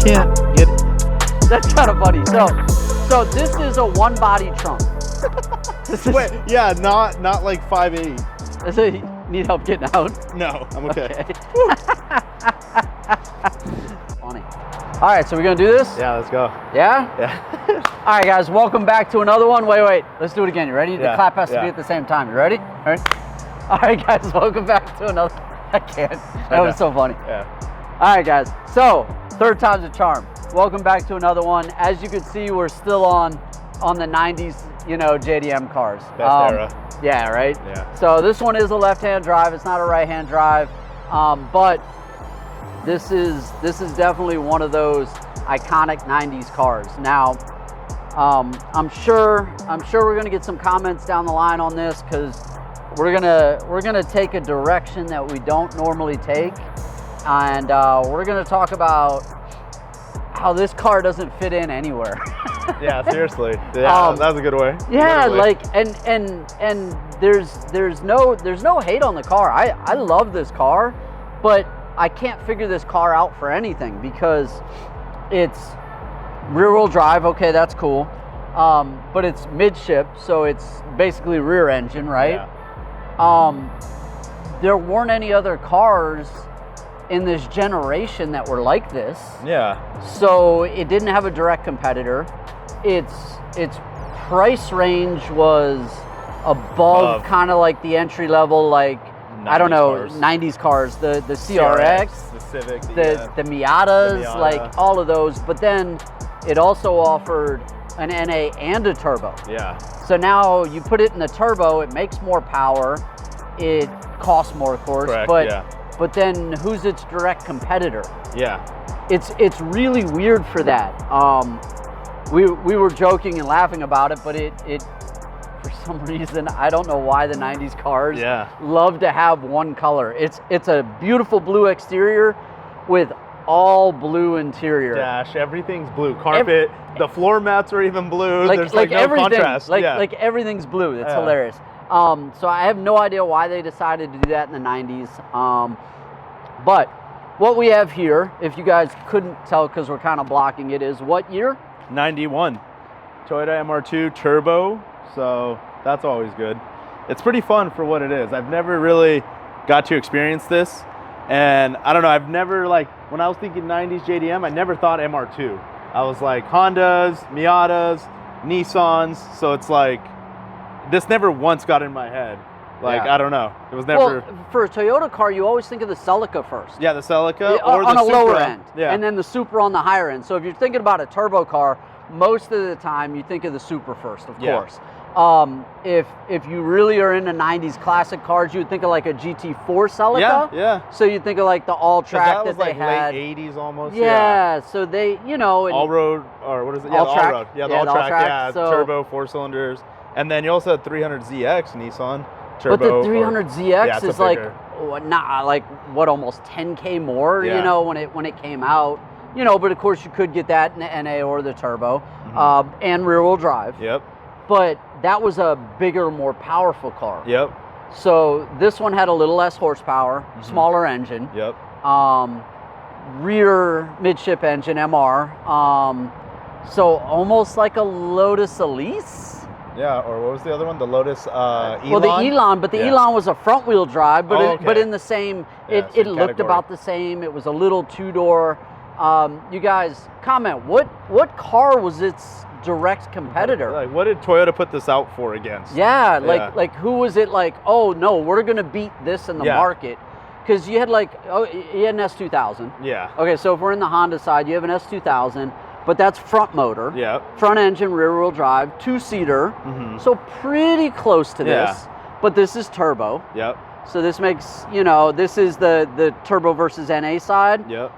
can't get it. That's kind of funny. So this is a one body trunk. Wait, yeah, not like 5'8". So you need help getting out? No, I'm okay. Funny. All right, so we're gonna do this? Yeah, let's go. Yeah? Yeah. All right, guys, welcome back to another one. Wait, let's do it again. You ready? The Yeah, clap has to yeah. be at the same time. You ready? All right. All right, guys, welcome back to another. I can't. That was so funny. Yeah. All right, guys. So third time's a charm. Welcome back to another one. As you can see, we're still on the 90s, JDM cars. Best era. Yeah, right? Yeah. So this one is a left-hand drive. It's not a right-hand drive, but this is definitely one of those iconic 90s cars. Now, I'm sure we're gonna get some comments down the line on this because we're gonna take a direction that we don't normally take, and we're gonna talk about how this car doesn't fit in anywhere. Yeah, seriously. Yeah, that was a good way. Yeah, Literally. like and there's no hate on the car. I love this car, but I can't figure this car out for anything because it's rear-wheel drive. Okay, that's cool, but it's midship, so it's basically rear engine, right? Yeah. There weren't any other cars in this generation that were like this. Yeah. So it didn't have a direct competitor. Its price range was above kind of like the entry level, like I don't know, cars. 90s cars, the CRX, the Civic, the Miatas, like all of those. But then it also offered an NA and a turbo. Yeah. So now you put it in the turbo, it makes more power, it costs more, of course. Correct, but yeah. but then who's its direct competitor? Yeah. It's really weird for that. We were joking and laughing about it, but it for some reason, I don't know why the 90s cars love to have one color. It's a beautiful blue exterior with all blue interior. Dash, everything's blue. Carpet, the floor mats are even blue. There's like no everything, contrast. Like everything's blue. That's hilarious. So I have no idea why they decided to do that in the 90s. But what we have here, if you guys couldn't tell because we're kind of blocking it, is what year? 91. Toyota MR2 Turbo. So that's always good. It's pretty fun for what it is. I've never really got to experience this. And I don't know, I've never, like, when I was thinking 90s JDM, I never thought MR2. I was like Hondas, Miatas, Nissans. So it's like, this never once got in my head. Like, I don't know. It was never... Well, for a Toyota car, you always think of the Celica first. Yeah, the Celica or on the a Supra. lower end. Yeah. And then the Supra on the higher end. So if you're thinking about a turbo car, most of the time you think of the Supra first, of course. If you really are into 90s classic cars, you would think of like a GT4 Celica. Yeah. So you think of like the all-track that they like had. Late 80s almost. Yeah, so they, all-road, or what is it? Yeah, all-track. all-road. Yeah, the all-track, yeah. So, turbo, 4 cylinders. And then you also had 300ZX Nissan Turbo. But the 300ZX is like, almost 10K more, when it came out. But of course you could get that in the NA or the turbo, and rear-wheel drive. Yep. But that was a bigger, more powerful car. Yep. So this one had a little less horsepower, smaller engine. Yep. Rear midship engine, MR. So almost like a Lotus Elise. Yeah, or what was the other one? The Lotus Elan? Well, the Elan, but the Elan was a front-wheel drive, but but in the same, it looked category. about the same. It was a little two-door. You guys, comment, what car was its direct competitor? Like, what did Toyota put this out for against? Yeah, like who was it like, oh no, we're gonna beat this in the market? Because you had you had an S2000. Yeah. Okay, so if we're in the Honda side, you have an S2000, but that's front motor. Yeah. Front engine, rear wheel drive, 2-seater. So pretty close to this. But this is turbo. Yep. So this makes, this is the turbo versus NA side. Yep.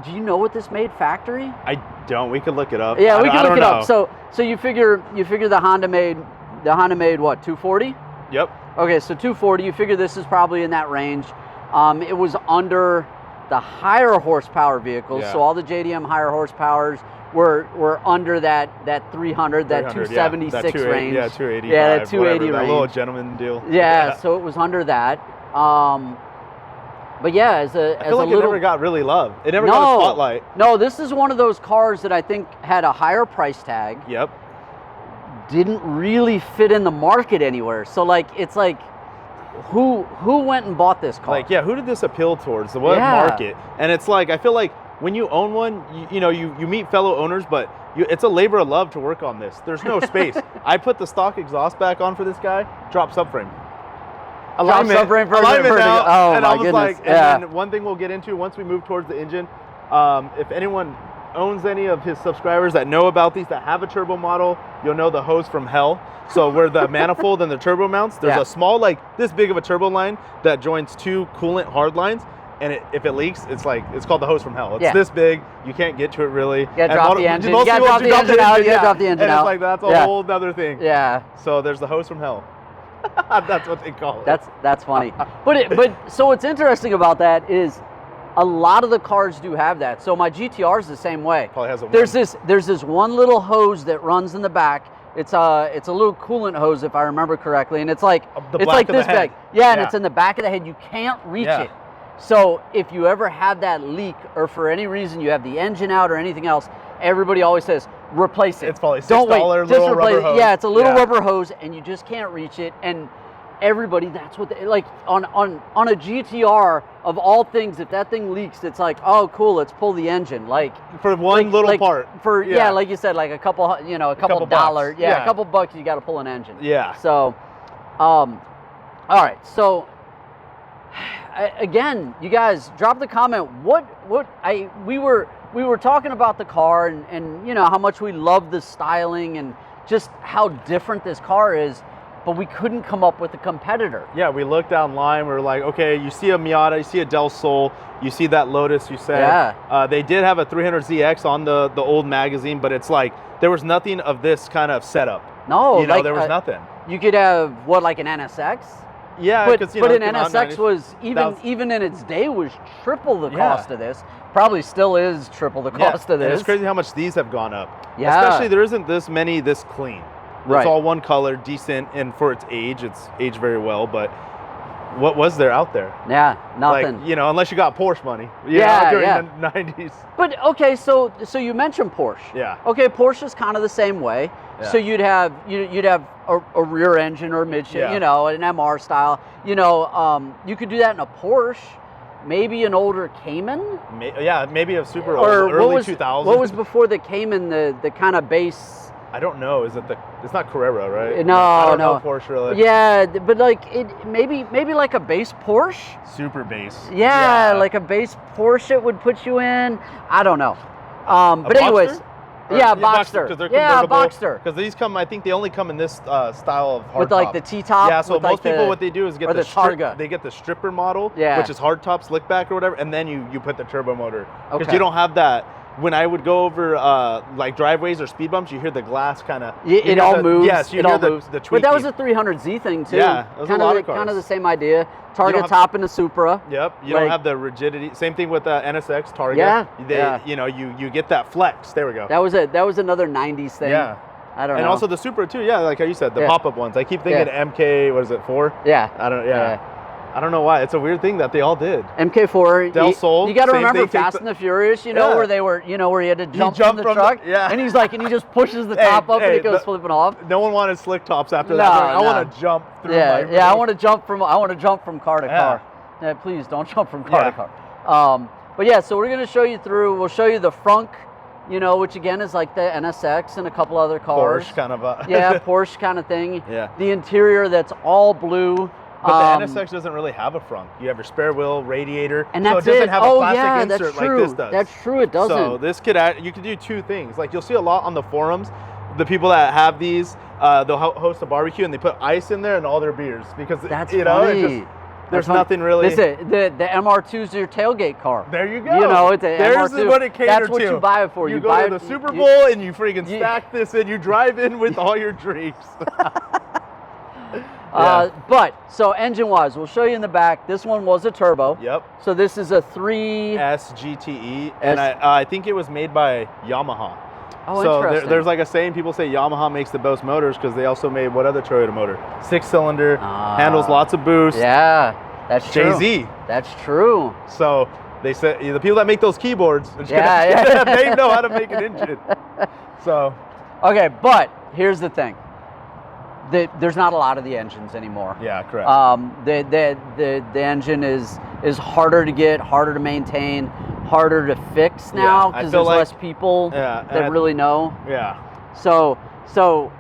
Do you know what this made factory? I don't. We could look it up. Yeah, we can look it up. So you figure the Honda made what, 240? Yep. Okay, so 240. You figure this is probably in that range. It was under the higher horsepower vehicles. So all the JDM higher horsepowers were under that 300, that 276 range. Yeah, 285. Yeah, that 280 range. That little gentleman deal. Yeah, so it was under that. But yeah, as a I feel like it never got really loved. It never got a spotlight. No, this is one of those cars that I think had a higher price tag. Yep. Didn't really fit in the market anywhere. So like, it's like, who went and bought this car? Like, yeah, who did this appeal towards? What market? And it's like, I feel like when you own one, you meet fellow owners, but it's a labor of love to work on this. There's no space. I put the stock exhaust back on for this guy, drop subframe. Alignment now, and I was like, and then one thing we'll get into once we move towards the engine, if anyone owns any of his subscribers that know about these, that have a turbo model, you'll know the hose from hell. So where the manifold and the turbo mounts, there's a small, like this big of a turbo line that joins two coolant hard lines. And if it leaks, it's called the hose from hell. It's this big, you can't get to it really. You gotta drop the engine. You gotta drop the engine out. You gotta drop the engine out. And it's like, that's a whole other thing. Yeah. So there's the hose from hell. That's what they call it. That's funny. But so what's interesting about that is a lot of the cars do have that. So my GTR is the same way. Probably has a there's this one little hose that runs in the back. It's a little coolant hose if I remember correctly, and it's like this big. Yeah, and it's in the back of the head. You can't reach it. So if you ever have that leak, or for any reason you have the engine out or anything else, everybody always says, replace it. It's probably $6 little rubber hose. Yeah, it's a little rubber hose, and you just can't reach it. And everybody, that's what they, like on a GTR of all things, if that thing leaks, it's like, oh cool, let's pull the engine. Like for one little part. For like you said, like a couple dollars. Yeah, a couple bucks, you got to pull an engine. Yeah. So, all right, so. Again, you guys drop the comment. We were talking about the car and you know how much we love the styling and just how different this car is, but we couldn't come up with a competitor. Yeah, we looked online. We were like, okay, you see a Miata, you see a Del Sol, you see that Lotus. You said they did have a 300ZX on the old magazine, but it's like there was nothing of this kind of setup. No, there was nothing. You could have like an NSX. Yeah, but an NSX was even in its day was triple the cost of this. Probably still is triple the cost of this. And it's crazy how much these have gone up. Yeah. Especially there isn't this many this clean. Right. It's all one color, decent, and for its age, it's aged very well. But what was there out there? Yeah, nothing. Like, unless you got Porsche money. During the 90s. But okay, so you mentioned Porsche. Yeah. Okay, Porsche is kind of the same way. Yeah. So you'd have a rear engine or midship, an MR style. You could do that in a Porsche, maybe an older Cayman. Maybe a super old, early 2000s. What was before the Cayman? The kind of base. I don't know. It's not Carrera, right? No, I don't know Porsche really. Yeah, but like maybe like a base Porsche. Super base. Yeah, like a base Porsche it would put you in. I don't know. But anyways. Yeah, Boxster. Boxster. Because these come, I think they only come in this style of hardtop. With like the T-top. Yeah, so most people what they do is get the targa. They get the stripper model, which is hardtop, slick back or whatever, and then you put the turbo motor. Because you don't have that. When I would go over like driveways or speed bumps, you hear the glass kind of. It all moves. Yes, you hear the tweaking. But that was a 300Z thing too. Yeah, that was a lot of cars. Kind of the same idea. Targa top in the Supra. Yep. You don't have the rigidity. Same thing with NSX Targa. You get that flex. There we go. That was another 90s thing. Yeah. I don't know. And also the Supra too. Yeah, like how you said, the pop-up ones. I keep thinking MK. What is it? 4? Yeah. I don't. Yeah. I don't know why. It's a weird thing that they all did. MK4. Del Sol. You got to remember Fast and the Furious, where they were, where he had to jump from the truck. And he's like, and he just pushes the top up and it goes flipping off. No one wanted slick tops after that. I want to jump through my road. I want to jump from car to car. Yeah, please don't jump from car to car. But yeah, so we're going to show you through, we'll show you the frunk, which again is like the NSX and a couple other cars. Porsche kind of. Porsche kind of thing. Yeah. The interior that's all blue. But the NSX doesn't really have a front. You have your spare wheel, radiator, and that's so it doesn't have a plastic insert like this does. That's true, it doesn't. So this you could do two things. Like you'll see a lot on the forums, the people that have these, they'll host a barbecue and they put ice in there and all their beers because that's funny. There's nothing really. Listen, the MR2 is your tailgate car. There you go. It's an MR2. There's what it caters to. That's what you buy it for. You go to the Super Bowl and you freaking stack this and you drive in with all your drinks. So engine-wise, we'll show you in the back. This one was a turbo. Yep. So this is a 3S GTE, and I think it was made by Yamaha. Oh, so interesting. There's like a saying, people say Yamaha makes the best motors because they also made what other Toyota motor? 6-cylinder, handles lots of boost. Yeah, That's true. Jay-Z. That's true. So they said the people that make those keyboards, Yeah. they know how to make an engine. So. Okay, but here's the thing. There's not a lot of the engines anymore. Yeah, correct. The engine is harder to get, harder to maintain, harder to fix now because there's less people that really know. Yeah. So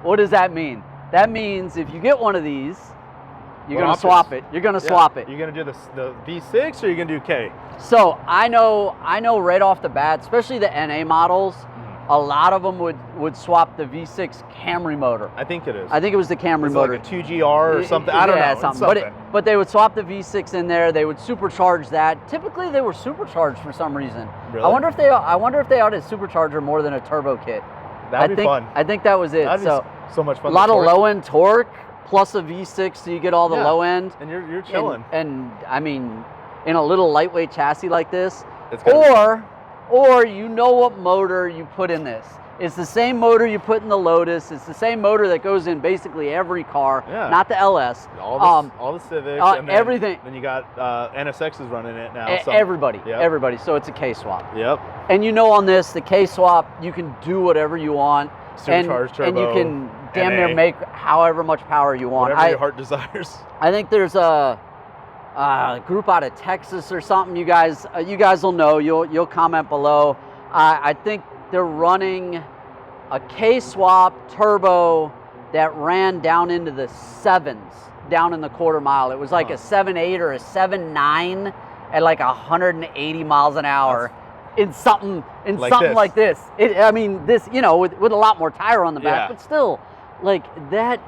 what does that mean? That means if you get one of these, you're going to swap it. You're going to swap it. You're going to do the V6 or you're going to do K? So I know right off the bat, especially the NA models, a lot of them would swap the V6 Camry motor. I think it is. I think it was the Camry motor. Like a 2GR or something. I don't know. Something. But they would swap the V6 in there. They would supercharge that. Typically, they were supercharged for some reason. Really? I wonder if they ought to supercharge her more than a turbo kit. That'd be fun. I think that was it. That'd be so much fun. A lot of low end torque plus a V6, so you get all the low end. And you're chilling. And I mean, in a little lightweight chassis like this, or you know what motor you put in this. It's the same motor you put in the Lotus. It's the same motor that goes in basically every car, not the LS. All the Civics, and then, everything. Then you got NSXs running it now. Everybody. So it's a K-swap. Yep. And you know on this, the K-swap, you can do whatever you want. Supercharged turbo. And you can damn near make however much power you want. Whatever your heart desires. I think there's a group out of Texas or something. You guys will know. You'll comment below. I think they're running a K-swap turbo that ran down into the 7s, down in the quarter mile. It was like a 7.8 or a 7.9 at like 180 miles an hour in something like this. I mean, this, with a lot more tire on the back, but still, like that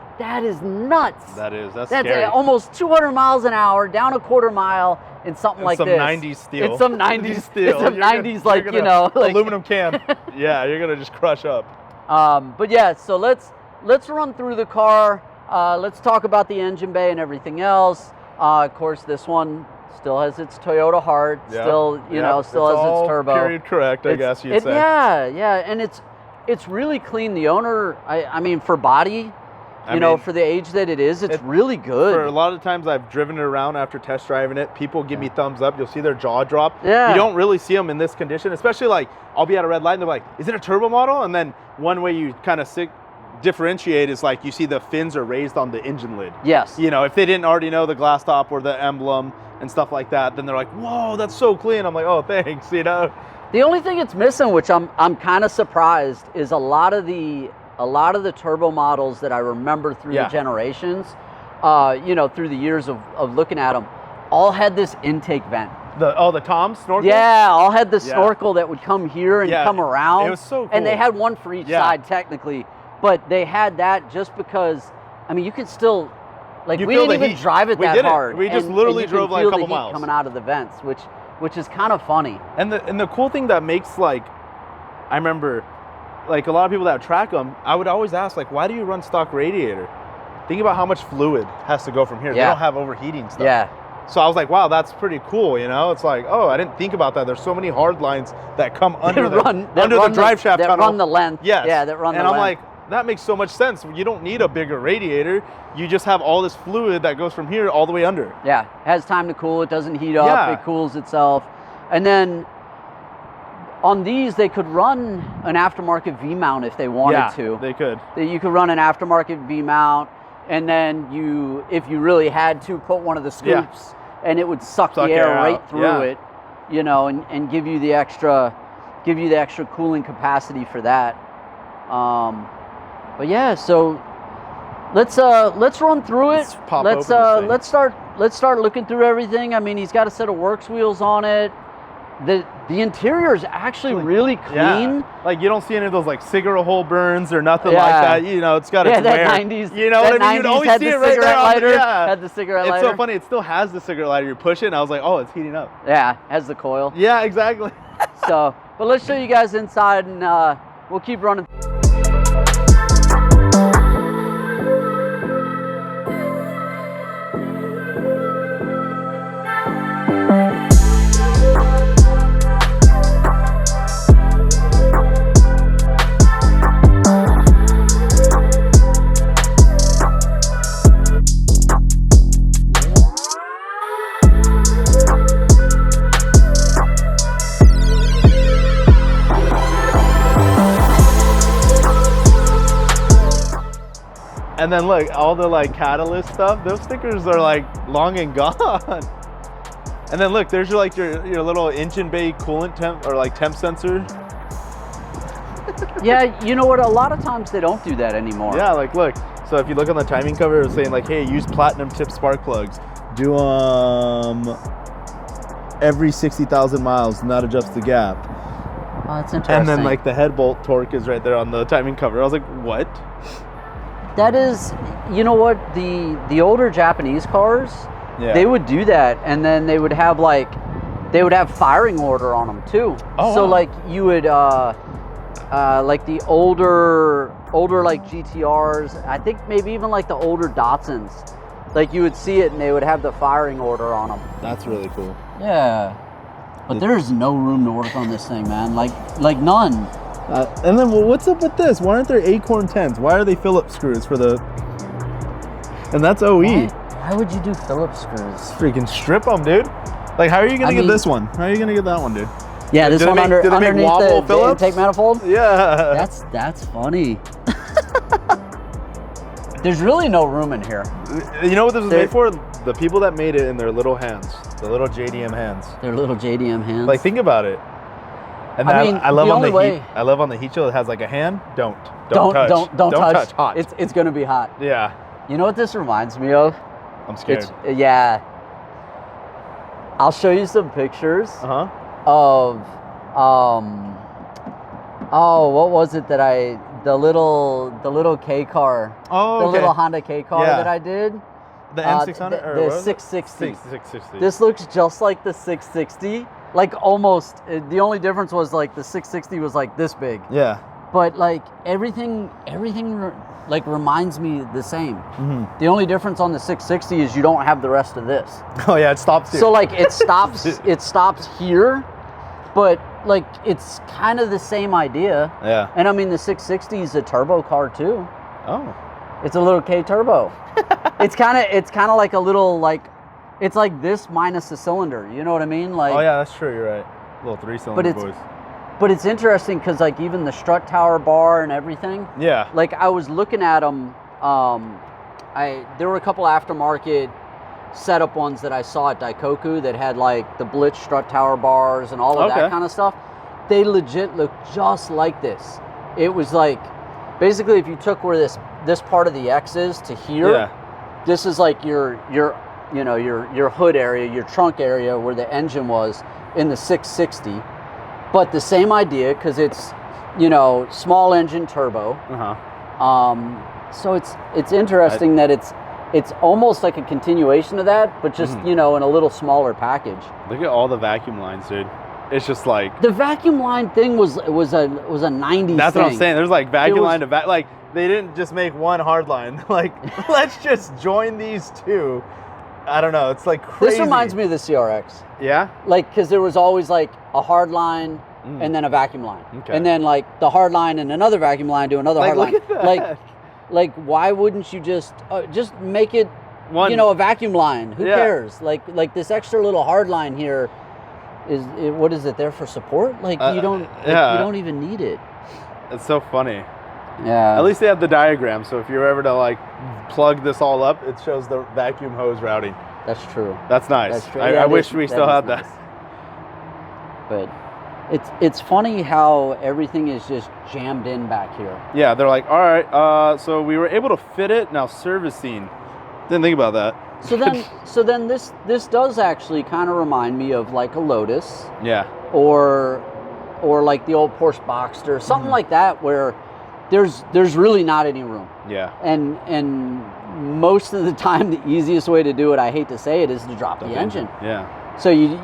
is nuts. That's scary. Almost 200 miles an hour down a quarter mile in something like this. Some 90s steel. It's some 90s steel. It's some 90s, like, aluminum can. Yeah, you're gonna just crush up. But yeah, so let's run through the car. Let's talk about the engine bay and everything else. Of course, this one still has its Toyota heart. Still has its turbo. Period correct, I guess you'd say. Yeah, and it's really clean. The owner, I mean, for body, for the age that it is, it's really good. For a lot of times I've driven it around after test driving it, people give me thumbs up. You'll see their jaw drop. Yeah. You don't really see them in this condition, especially like I'll be at a red light and they're like, is it a turbo model? And then one way you kind of differentiate is like you see the fins are raised on the engine lid. Yes. If they didn't already know the glass top or the emblem and stuff like that, then they're like, whoa, that's so clean. I'm like, oh, thanks, The only thing it's missing, which I'm kind of surprised, is a lot of the turbo models that I remember through the generations, through the years of looking at them, all had this intake vent. The Tom snorkel? Yeah, all had the snorkel that would come here and come around. It was so cool. And they had one for each side technically, but they had that just because, I mean, you could still, like, we didn't even drive it that hard. We just literally drove like a couple miles. Coming out of the vents, which is kind of funny. And the cool thing that makes, like, I remember, like, a lot of people that track them, I would always ask, like, why do you run stock radiator? Think about how much fluid has to go from here. They don't have overheating stuff. Yeah. So I was like, wow, that's pretty cool, It's like, oh, I didn't think about that. There's so many hard lines that come under the drive shaft tunnel. That run the length. Yes. Yeah, that run the length. And I'm like, that makes so much sense. You don't need a bigger radiator. You just have all this fluid that goes from here all the way under. Yeah, it has time to cool. It doesn't heat up. It cools itself. And then on these, they could run an aftermarket V-mount if they wanted to. They could. You could run an aftermarket V-mount, and then if you really had to, put one of the scoops, and it would suck the air right through it, and give you the extra cooling capacity for that. But yeah, so let's run through it. Let's start looking through everything. I mean, he's got a set of works wheels on it. The interior is actually really clean. Yeah. Like, you don't see any of those like cigarette hole burns or nothing like that. It's got its wear. 90s. You know what I mean? You'd always see it right there. Had the cigarette lighter. It's so funny. It still has the cigarette lighter. You push it, and I was like, oh, it's heating up. Yeah, has the coil. Yeah, exactly. But let's show you guys inside, and we'll keep running. And then look, all the like catalyst stuff, those stickers are like long and gone. And then look, there's your little engine bay coolant temp or like temp sensor. Yeah, you know what? A lot of times they don't do that anymore. Yeah, like look. So if you look on the timing cover, it's saying like, hey, use platinum tip spark plugs. Do every 60,000 miles, not adjust the gap. Oh, that's interesting. And then like the head bolt torque is right there on the timing cover. I was like, what? That is, you know what? The older Japanese cars, Yeah. they would do that, and then they would have like, they would have firing order on them too. Oh, so wow. like you would, like the older like GTRs, I think maybe even like the older Datsuns, like you would see it and they would have the firing order on them. That's really cool. Yeah. But there's no room to work on this thing, man. Like none. And then, well, what's up with this? Why aren't there Acorn 10s? Why are they Phillips screws for the... And that's OE. Why would you do Phillips screws? Freaking strip them, dude. Like, how are you going to get this one? How are you going to get that one, dude? Yeah, this one do they make underneath wobble the Phillips? intake manifold? Yeah. That's funny. There's really no room in here. You know what this was made for? The people that made it in their little hands. The little JDM hands. Their little JDM hands. Like, think about it. And I mean, I love the on the only way- heat. I love on the heat shield. It has like a hand. Don't touch. Don't touch. Hot. It's gonna be hot. Yeah. You know what this reminds me of? I'm scared. Yeah. I'll show you some pictures Uh-huh. of oh, what was it that the little K car. Oh, The okay. little Honda K car Yeah. that I did. The N600 the or what? 660. 660. This looks just like the 660. Like almost. The only difference was like the 660 was like this big. Yeah. But like everything like reminds me the same. Mm-hmm. The only difference on the 660 is you don't have the rest of this. Oh yeah, it stops here. So like it stops here, but like it's kind of the same idea. Yeah. And I mean the 660 is a turbo car too. Oh. It's a little K turbo. it's kind of like a little like, it's like this minus the cylinder. You know what I mean? Like. Oh yeah, that's true. You're right. Little 3-cylinder boys. But it's interesting because like even the strut tower bar and everything. Yeah. Like I was looking at them. There were a couple aftermarket setup ones that I saw at Daikoku that had like the Blitz strut tower bars and all of that kind of stuff. They legit look just like this. It was like basically if you took where this part of the X is to here, this is like your hood area, your trunk area where the engine was in the 660. But the same idea because it's, small engine turbo. So it's interesting that it's almost like a continuation of that, but just in a little smaller package. Look at all the vacuum lines, dude. It's just like the vacuum line thing was a 90s. That's thing. what I'm saying. There's like vacuum line to like they didn't just make one hard line. Like let's just join these two. I don't know. It's like crazy. This reminds me of the CRX. Yeah. Like because there was always like a hard line and then a vacuum line, and then like the hard line and another vacuum line to another hard line. Look at that. Like why wouldn't you just make it one, a vacuum line? Who cares? Like this extra little hard line here what is it there for support? Like you don't even need it. It's so funny. Yeah. At least they have the diagram, so if you're ever to like plug this all up, it shows the vacuum hose routing. That's true. That's nice. That's true. I wish we still had that. But it's funny how everything is just jammed in back here. Yeah, they're like, all right, so we were able to fit it. Now servicing. Didn't think about that. So then this does actually kind of remind me of like a Lotus. Yeah. Or like the old Porsche Boxster, something like that, where there's really not any room. Yeah. And most of the time, the easiest way to do it, I hate to say it, is to drop the engine. Yeah. So you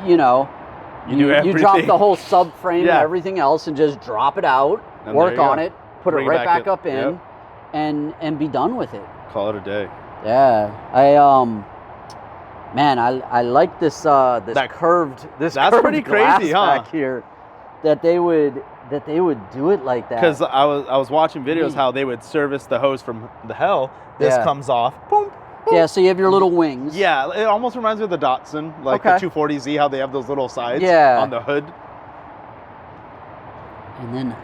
drop the whole subframe and everything else and just drop it out, and work on it, put it right back up in, yep. and be done with it. Call it a day. Yeah. I like this curved pretty crazy, huh? Back here that they would do it like that. Because I was watching videos how they would service the hose from the hell. This comes off. Boom. Boom. Yeah, so you have your little wings. Yeah, it almost reminds me of the Datsun, like the 240Z, how they have those little sides on the hood. And then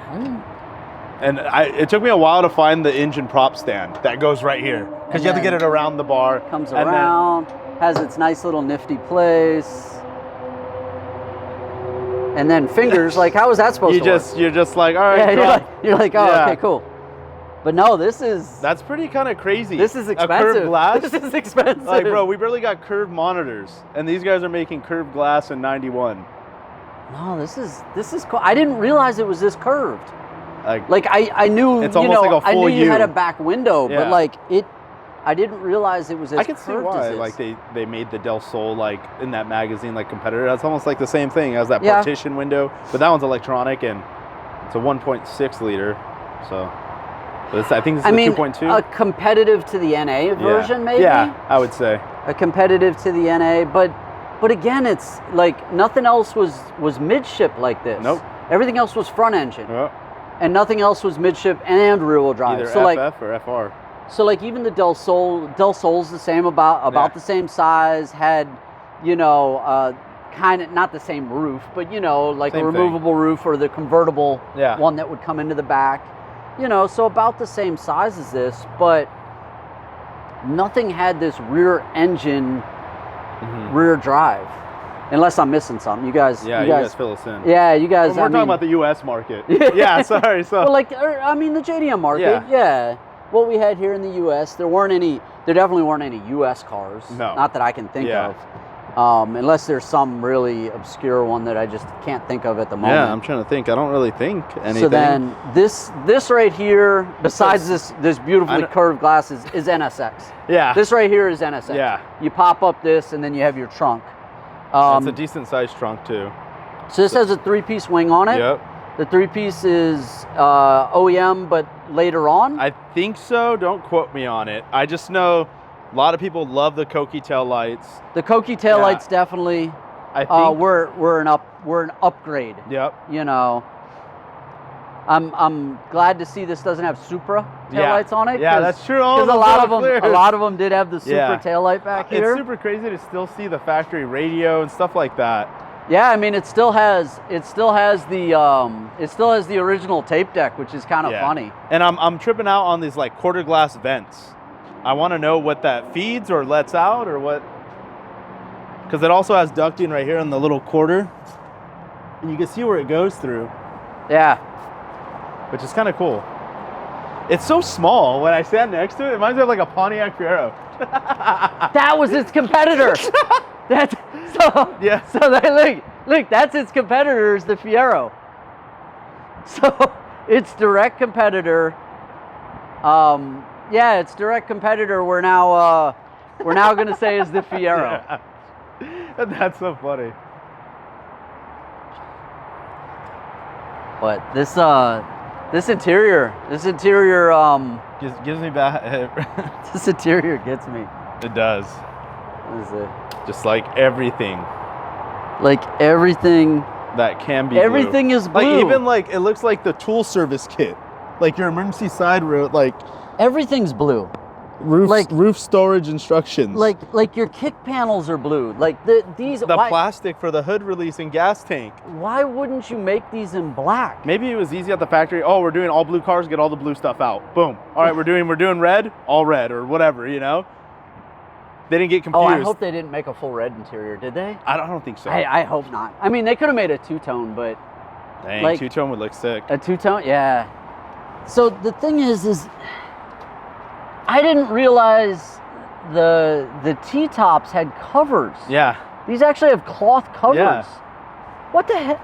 And it took me a while to find the engine prop stand that goes right here, because you have to get it around the bar. Comes around, has its nice little nifty place. And then fingers, like, how is that supposed to work? You're just like, all right, you're like, oh, okay, cool. But no, that's pretty kind of crazy. This is expensive. A curved glass? This is expensive. Like, bro, we barely got curved monitors, and these guys are making curved glass in 91. No, this is cool. I didn't realize it was this curved. Like I knew, it's almost like a full I knew you U. had a back window, but like I didn't realize it was as curved. I can see why, like they made the Del Sol like in that magazine like competitor. That's almost like the same thing as that partition window, but that one's electronic and it's a 1.6 liter. So, but I think this is a 2.2. A competitive to the NA version, maybe. Yeah, I would say a competitive to the NA, but again, it's like nothing else was midship like this. Nope. Everything else was front engine. Yep. And nothing else was midship and rear wheel drive. Either so FF or FR. So like even the Del Sol's the same, about the same size, had, kind of not the same roof, but like same a removable roof or the convertible one that would come into the back. So about the same size as this, but nothing had this rear engine rear drive. Unless I'm missing something, you guys fill us in. Yeah, you guys. Well, we're talking about the U.S. market. Yeah, sorry. So, well, like, the JDM market. Yeah. What we had here in the U.S., there definitely weren't any U.S. cars. No. Not that I can think of. Unless there's some really obscure one that I just can't think of at the moment. Yeah, I'm trying to think. I don't really think anything. So then this right here, besides this beautifully curved glass, is NSX. Yeah. This right here is NSX. Yeah. You pop up this, and then you have your trunk. It's a decent sized trunk too. So this has a 3-piece wing on it. Yep. The 3-piece is OEM, but later on. I think so. Don't quote me on it. I just know a lot of people love the Koki tail lights. The Koki tail lights definitely. I think we're an upgrade. Yep. I'm glad to see this doesn't have Supra taillights on it. Yeah, that's true. Because a lot of them did have the Supra taillight back here. It's super crazy to still see the factory radio and stuff like that. Yeah, I mean it still has the original tape deck, which is kind of funny. And I'm tripping out on these like quarter glass vents. I want to know what that feeds or lets out or what, because it also has ducting right here in the little quarter, and you can see where it goes through. Yeah. Which is kind of cool. It's so small. When I stand next to it, it reminds me of like a Pontiac Fiero. That was its competitor. Look, that's its competitor is the Fiero. So its direct competitor. Its direct competitor. We're now going to say is the Fiero. Yeah. That's so funny. But this interior gives me back. This interior gets me. It does. What is it? Just like everything. Like everything that can be. Everything blue. is blue. Like even like it looks like the tool service kit, like your emergency side road. Like everything's blue. Roof storage instructions. Like your kick panels are blue. Like the plastic for the hood release and gas tank. Why wouldn't you make these in black? Maybe it was easy at the factory. Oh, we're doing all blue cars. Get all the blue stuff out. Boom. All right, we're doing red. All red or whatever. They didn't get confused. Oh, I hope they didn't make a full red interior. Did they? I don't think so. I hope not. I mean, they could have made a two-tone, but dang, two-tone would look sick. A two-tone, yeah. So the thing is. I didn't realize the T-tops had covers. Yeah. These actually have cloth covers. Yeah. What the heck?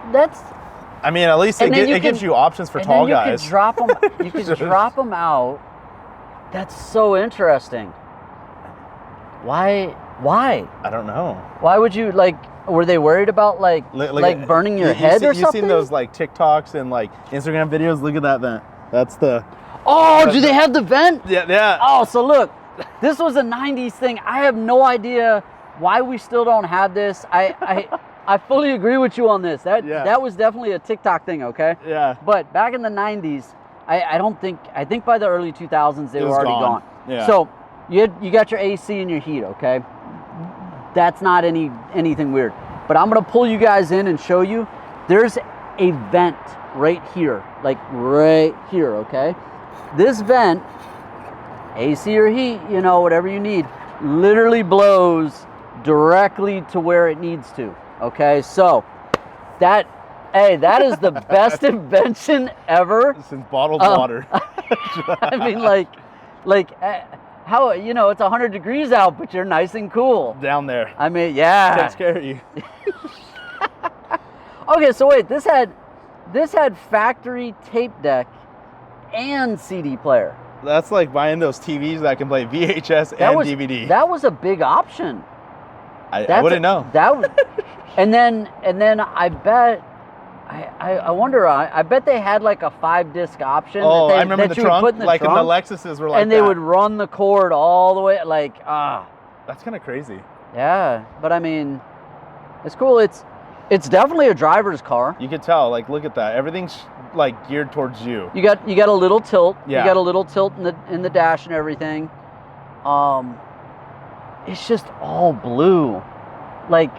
I mean, at least it gives you options for tall guys. You can drop them out. That's so interesting. Why? I don't know. Why would you were they worried about burning your head or something? You've seen those TikToks and Instagram videos? Look at that vent. That's the... Oh, do they have the vent? Yeah. Oh, so look, this was a 90s thing. I have no idea why we still don't have this. I fully agree with you on this. That was definitely a TikTok thing, okay? Yeah. But back in the 90s, I think by the early 2000s they were already gone. Yeah. So you got your AC and your heat, okay? That's not anything weird. But I'm gonna pull you guys in and show you. There's a vent right here, like right here, okay? This vent, AC or heat, you know, whatever you need, literally blows directly to where it needs to, okay? So that, hey, that is the best invention ever. Since bottled water. I mean, how, you know, it's 100 degrees out, but you're nice and cool. Down there. I mean, yeah. Takes care of you. Okay, so wait, this had factory tape deck and CD player. That's like buying those TVs that can play VHS and DVD. That was a big option. I wouldn't know. That was, and then I bet, I wonder, I bet they had like a 5-disc option. Oh, that I remember that the you trunk, would put in the like trunk, in the Lexuses were like and they would run the cord all the way, like, That's kind of crazy. Yeah, but I mean, it's cool. It's definitely a driver's car. You could tell, like, look at that. Everything's like geared towards you. You got a little tilt. Yeah. You got a little tilt in the dash and everything. It's just all blue. Like,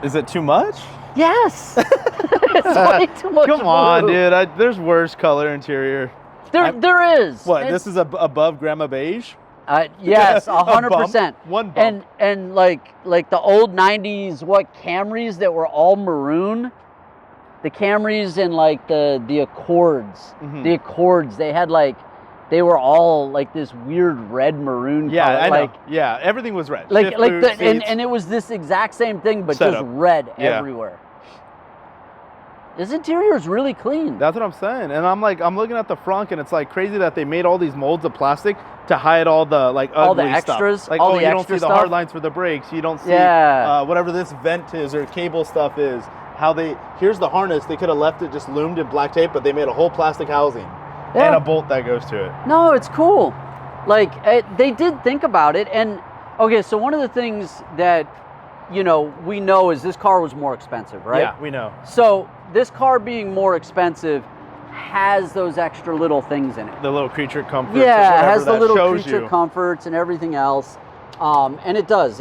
is it too much? Yes. It's way too much. Come on, dude. There's worse color interior. There is. What? This is above Grandma Beige? Yes, 100%. One bump. And like the old 90s Camrys that were all maroon. The Camrys and like the Accords. Mm-hmm. The Accords, they were all like this weird red maroon color. I know. Yeah, everything was red. And it was this exact same thing, but just red everywhere. This interior is really clean. That's what I'm saying. And I'm looking at the front, and it's like crazy that they made all these molds of plastic to hide all the like ugly all the extras, stuff. Like, all the you don't extra see the stuff. hard lines for the brakes. You don't see whatever this vent is or cable stuff is. Here's the harness. They could have left it just loomed in black tape, but they made a whole plastic housing and a bolt that goes to it. No, it's cool. Like, they did think about it. And okay, so one of the things that, you know, we know is this car was more expensive, right? Yeah, we know. So this car being more expensive has those extra little things in it. The little creature comforts. Yeah, it has the little creature comforts and everything else. And it does.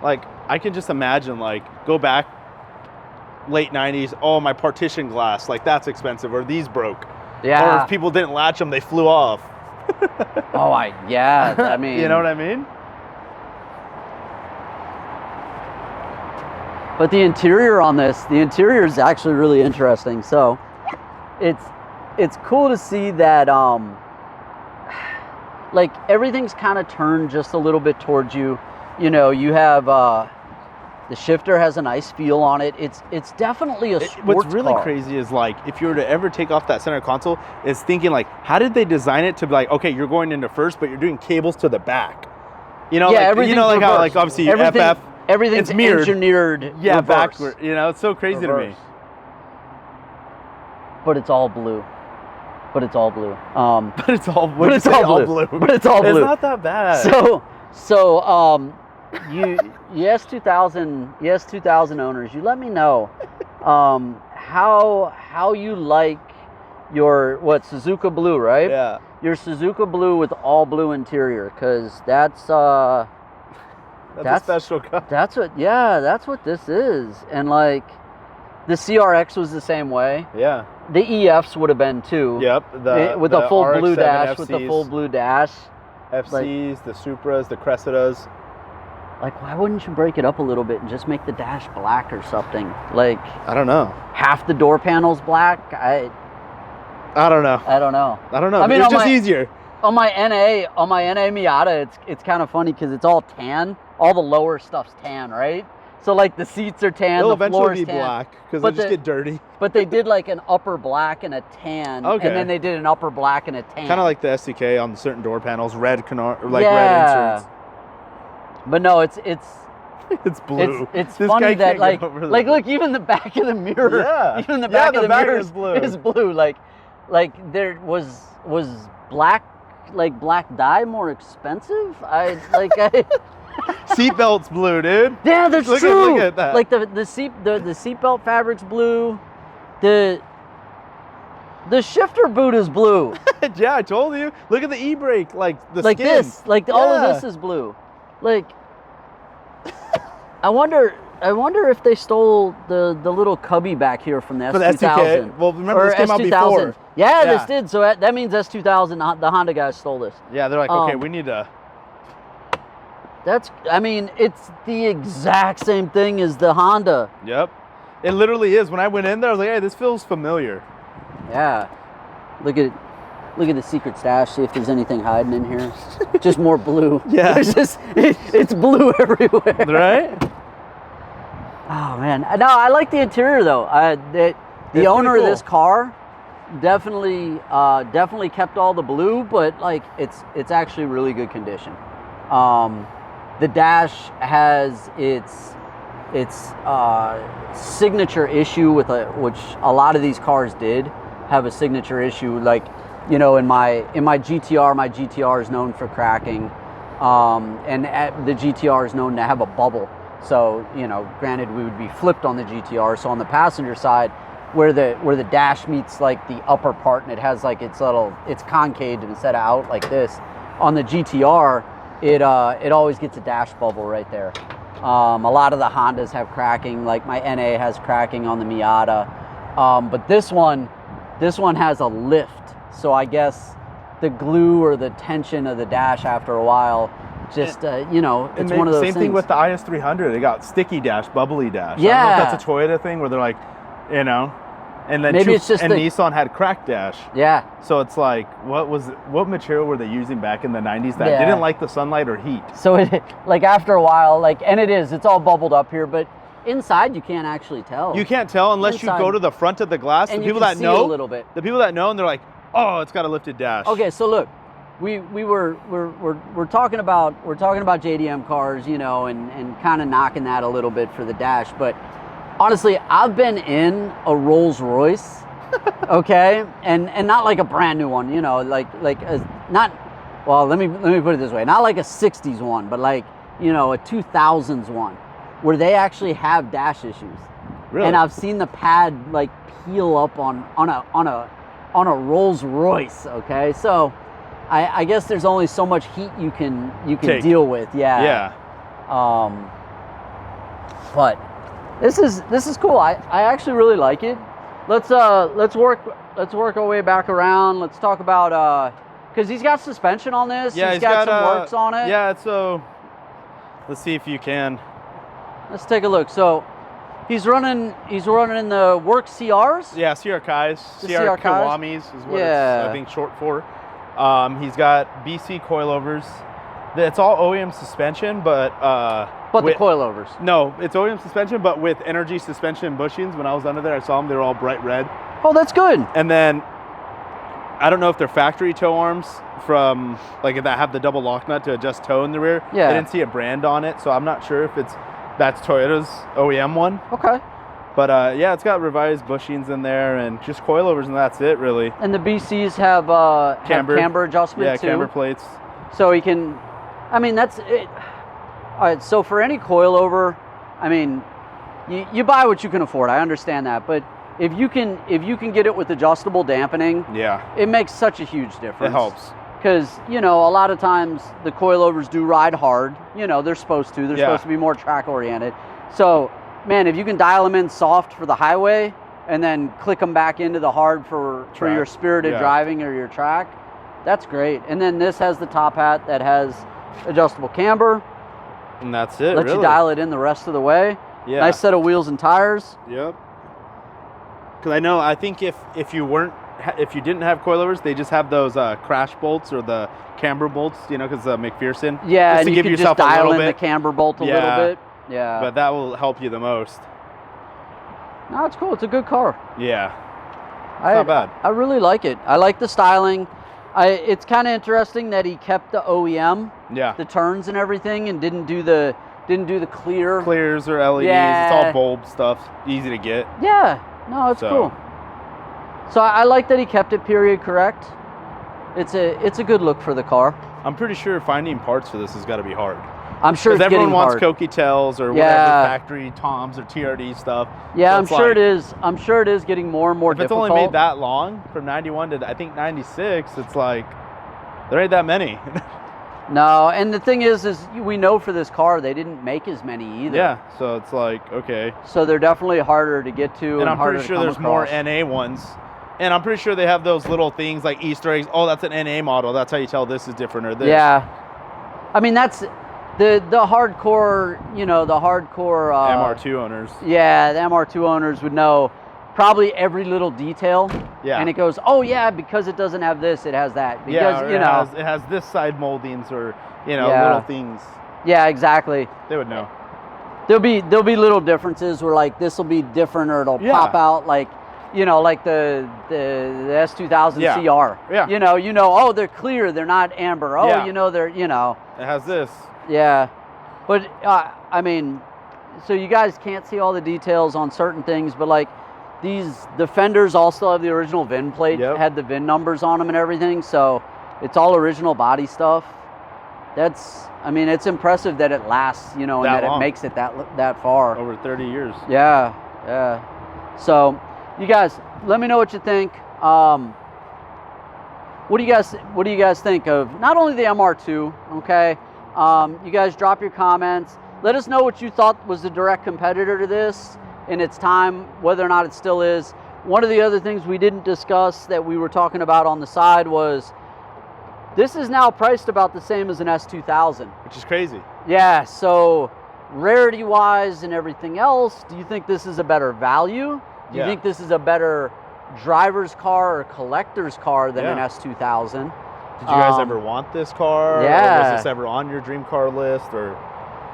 Like, I can just imagine, like, go back late 90s, oh, my partition glass, like, that's expensive, or these broke. Yeah. Or if people didn't latch them, they flew off. I mean. You know what I mean? But the interior on this, the interior is actually really interesting. So it's cool to see that like everything's kind of turned just a little bit towards you. You know, you have the shifter has a nice feel on it. It's definitely a sports car. What's really crazy is, like, if you were to ever take off that center console, is thinking, like, how did they design it to be like, okay, you're going into first, but you're doing cables to the back. You know, yeah, like, you know, like reversed. How, like, obviously FF. Everything's engineered. Yeah, reverse. backward. You know, it's so crazy to me. But it's all blue. But it's all blue. But it's all blue. But it's all blue. But it's all blue. It's not that bad. So yes 2000 owners, you let me know how you like your Suzuka Blue, right? Yeah. Your Suzuka Blue with all blue interior, because that's a special car. That's what this is. And like the CRX was the same way. Yeah. The EFs would have been too. Yep. With the full RX-7 blue dash, FCs, with the full blue dash. FCs, the Supras, the Cressidas. Like, why wouldn't you break it up a little bit and just make the dash black or something? Like, I don't know. Half the door panels black? I don't know. I don't know. I mean, it's just easier. On my NA Miata, it's kind of funny because it's all tan. All the lower stuff's tan, right? So like the seats are tan, It'll the floor is eventually be tan. black because they just get dirty. But they did like an upper black and a tan, and then they did an upper black and a tan. Kind of like the SDK on certain door panels, red red inserts. But no, it's it's blue. It's funny that like look, even the back of the mirror, even the back of the mirror is blue. Like there was black dye more expensive? Seatbelt's blue, dude. Yeah, that's true. Look at that. Like the seatbelt fabric's blue. The shifter boot is blue. Yeah, I told you. Look at the e-brake, like skin. This, all of this is blue. Like, I wonder I wonder if they stole the little cubby back here from the S2000. For the S2K? Well, remember this came out S2000. before. Yeah, this did. So that means S2000, the Honda guys stole this. Yeah, they're like, okay, we need to... I mean, it's the exact same thing as the Honda. Yep. It literally is. When I went in there, I was like, hey, this feels familiar. Yeah. Look at the secret stash. See if there's anything hiding in here. Just more blue. Yeah. It's blue everywhere. Right? Oh man. No, I like the interior though. The owner of this car definitely kept all the blue, but like it's actually really good condition. The dash has its signature issue with which a lot of these cars did have a signature issue. Like, you know, in my GTR is known for cracking, and the GTR is known to have a bubble. So, you know, granted, we would be flipped on the GTR. So on the passenger side, where the dash meets like the upper part, and it has like it's concaved instead of out like this. On the GTR, it always gets a dash bubble right there. A lot of the Hondas have cracking, like my NA has cracking on the Miata, but this one has a lift. So I guess the glue or the tension of the dash after a while, just you know, it's one of those things. Same thing with the IS300. They got sticky dash, bubbly dash. Yeah, I don't know if that's a Toyota thing where they're like, you know, and then maybe it's just Nissan had cracked dash. Yeah. So it's like, what material were they using back in the 90s that didn't like the sunlight or heat? So like after a while, like, and it's all bubbled up here, but inside you can't actually tell. You can't tell unless you go to the front of the glass. And the people that know a little bit. The people that know, and they're like, oh, it's got a lifted dash. Okay, so look, we're talking about JDM cars, you know, and kind of knocking that a little bit for the dash, but honestly, I've been in a Rolls Royce, okay, and not like a brand new one, you know, let me put it this way, not like a 60s one, but like, you know, a 2000s one, where they actually have dash issues. Really? And I've seen the pad like peel up on a Rolls Royce. Okay, so I guess there's only so much heat you can deal with. Yeah. Yeah. But this is cool. I actually really like it. Let's work our way back around. Let's talk about because he's got suspension on this. Yeah, he's got some works on it. Yeah, so let's see if you can. Let's take a look. So he's running the work CRs. Yeah, CR Kais. CR Kiwamis is what it's, I think, short for. He's got BC coilovers. It's all OEM suspension, but the coilovers. No, it's OEM suspension, but with energy suspension bushings. When I was under there, I saw them. They were all bright red. Oh, that's good. And then I don't know if they're factory toe arms from like that have the double lock nut to adjust toe in the rear. Yeah. I didn't see a brand on it, so I'm not sure if that's Toyota's OEM one. Okay. But yeah, it's got revised bushings in there and just coilovers, and that's it really. And the BCs have camber adjustment too. Yeah, camber plates. So he can, I mean, that's it. All right, so for any coilover, I mean, you buy what you can afford. I understand that, but if you can get it with adjustable dampening, yeah, it makes such a huge difference. It helps. Because, you know, a lot of times the coilovers do ride hard. You know, they're supposed to. They're supposed to be more track oriented. So, man, if you can dial them in soft for the highway and then click them back into the hard for your spirited driving or your track, that's great. And then this has the top hat that has adjustable camber. And that's it, Let you dial it in the rest of the way. Yeah. Nice set of wheels and tires. Yep. Because I think if you didn't have coilovers, they just have those crash bolts or the camber bolts, you know, because McPherson. Yeah, just to and give you yourself just dial a little in bit. the camber bolt a little bit. Yeah. But that will help you the most. No, it's cool. It's a good car. Yeah. Not bad. I really like it. I like the styling. It's kind of interesting that he kept the OEM, the turns and everything, and didn't do the clears or LEDs. Yeah. It's all bulb stuff, easy to get. Yeah. No, it's cool. So I like that he kept it period correct. It's a good look for the car. I'm pretty sure finding parts for this has got to be hard. I'm sure it's everyone wants hard. Coquetels or whatever factory Toms or TRD stuff. Yeah, so I'm sure it is. I'm sure it is getting more and more difficult. If it's only made that long, from 91 to I think 96, it's like there ain't that many. No, and the thing is we know for this car they didn't make as many either. Yeah, so it's like, okay. So they're definitely harder to get to, and I'm harder pretty sure to there's come more across. NA ones. And I'm pretty sure they have those little things like Easter eggs. Oh, that's an NA model. That's how you tell this is different or this. Yeah. I mean, that's the hardcore, you know, the hardcore MR2 owners. Yeah, the MR2 owners would know probably every little detail. Yeah. And it goes, oh yeah, because it doesn't have this, it has that. Because, yeah, you know, it has this side moldings or, you know, Yeah. little things. Yeah, exactly. They would know. There'll be little differences where like this will be different or it'll Yeah. pop out like, you know, like the S2000 Yeah. CR. Yeah. You know, oh, they're clear, they're not amber. Oh, Yeah. you know, they're, you know. It has this. Yeah. But I mean, so you guys can't see all the details on certain things, but like the fenders all still have the original VIN plate, Yep. had the VIN numbers on them and everything, so it's all original body stuff. I mean, it's impressive that it lasts, you know, and That that long. it makes it that far. Over 30 years. Yeah, yeah. So, you guys, let me know what you think. What do you guys think of not only the MR2? Okay, you guys drop your comments. Let us know what you thought was the direct competitor to this in its time, whether or not it still is. One of the other things we didn't discuss that we were talking about on the side was this is now priced about the same as an S2000. Which is crazy. Yeah, so rarity-wise and everything else, do you think this is a better value? Do you Yeah. think this is a better driver's car or collector's car than an Yeah. S2000? Did you guys ever want this car? Yeah. Or was this ever on your dream car list? Or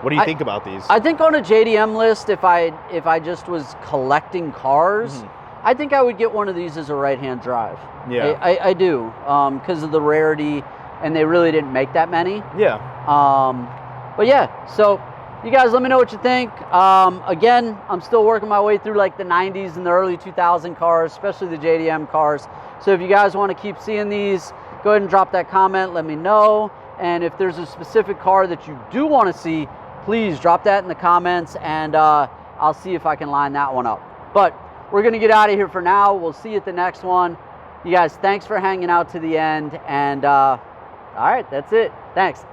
what do you think about these? I think on a JDM list, if I just was collecting cars, I think I would get one of these as a right-hand drive. Yeah. I do, because of the rarity, and they really didn't make that many. Yeah. But yeah, so you guys let me know what you think. Again, I'm still working my way through like the 90s and the early 2000 cars, especially the JDM cars. So if you guys want to keep seeing these, go ahead and drop that comment, let me know. And if there's a specific car that you do want to see, please drop that in the comments, and I'll see if I can line that one up. But we're going to get out of here for now. We'll see you at the next one. You guys, thanks for hanging out to the end. And all right, that's it. Thanks.